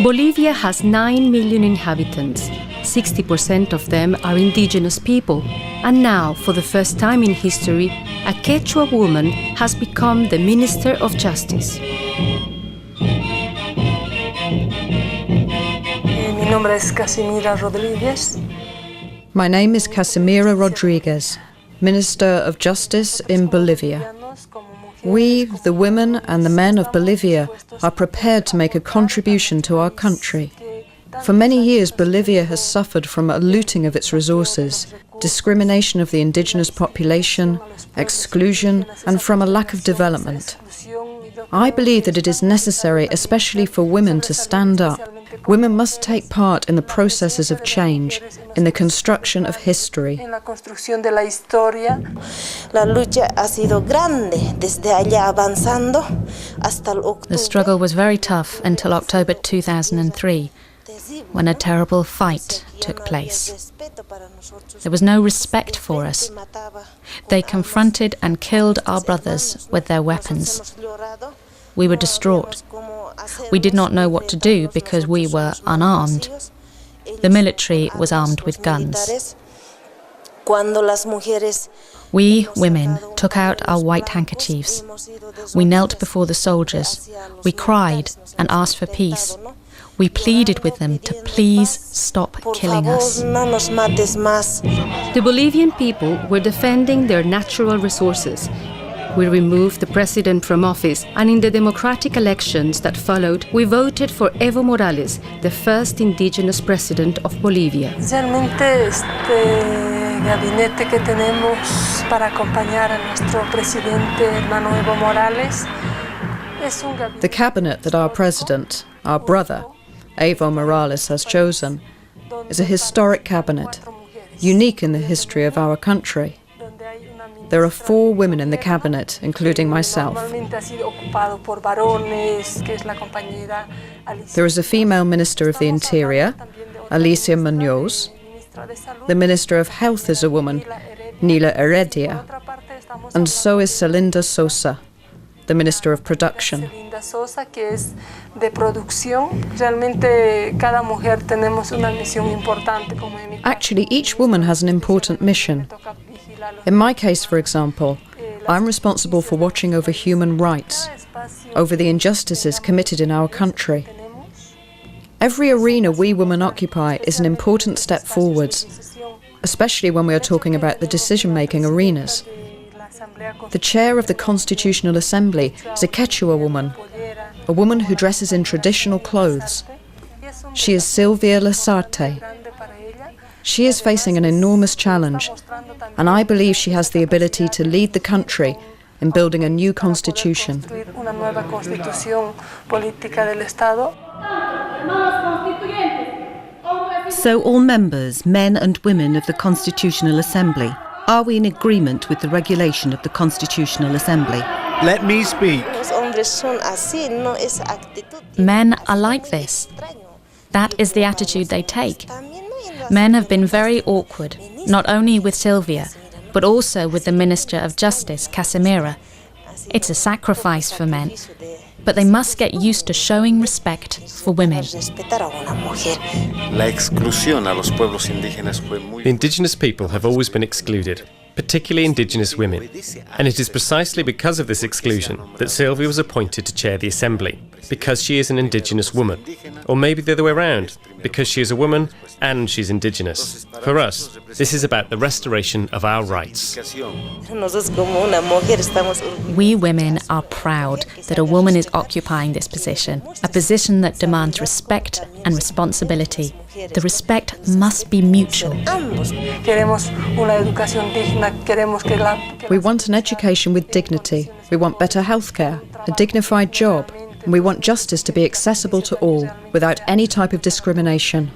Bolivia has 9 million inhabitants. 60% of them are indigenous people. And now, for the first time in history, a Quechua woman has become the Minister of Justice. Mi nombre es Casimira Rodriguez. My name is Casimira Rodriguez, Minister of Justice in Bolivia. We, the women and the men of Bolivia, are prepared to make a contribution to our country. For many years, Bolivia has suffered from a looting of its resources, discrimination of the indigenous population, exclusion, and from a lack of development. I believe that it is necessary, especially for women, to stand up. Women must take part in the processes of change, in the construction of history. The struggle was very tough until October 2003, when a terrible fight took place. There was no respect for us. They confronted and killed our brothers with their weapons. We were distraught. We did not know what to do because we were unarmed. The military was armed with guns. We, women, took out our white handkerchiefs. We knelt before the soldiers. We cried and asked for peace. We pleaded with them to please stop killing us. The Bolivian people were defending their natural resources. We removed the president from office, and in the democratic elections that followed, we voted for Evo Morales, the first indigenous president of Bolivia. Realmente gabinete que tenemos para acompañar a nuestro presidente hermano Evo Morales es un gabinete. The cabinet that our president, our brother, Evo Morales has chosen is a historic cabinet, unique in the history of our country. There are 4 women in the cabinet, including myself. There is a female Minister of the Interior, Alicia Munoz. The Minister of Health is a woman, Nila Heredia. And so is Celinda Sosa, the Minister of Production. Actually, each woman has an important mission. In my case, for example, I'm responsible for watching over human rights, over the injustices committed in our country. Every arena we women occupy is an important step forwards, especially when we are talking about the decision-making arenas. The chair of the Constitutional Assembly is a Quechua woman, a woman who dresses in traditional clothes. She is Silvia Lazarte. She is facing an enormous challenge, and I believe she has the ability to lead the country in building a new constitution. So all members, men and women of the Constitutional Assembly, are we in agreement with the regulation of the Constitutional Assembly? Let me speak. Men are like this. That is the attitude they take. Men have been very awkward, not only with Silvia, but also with the Minister of Justice, Casimira. It's a sacrifice for men, but they must get used to showing respect for women. The indigenous people have always been excluded, particularly indigenous women. And it is precisely because of this exclusion that Silvia was appointed to chair the Assembly, because she is an indigenous woman. Or maybe the other way around, because she is a woman and she's indigenous. For us, this is about the restoration of our rights. We women are proud that a woman is occupying this position, a position that demands respect and responsibility. The respect must be mutual. We want an education with dignity. We want better healthcare, a dignified job, and we want justice to be accessible to all, without any type of discrimination.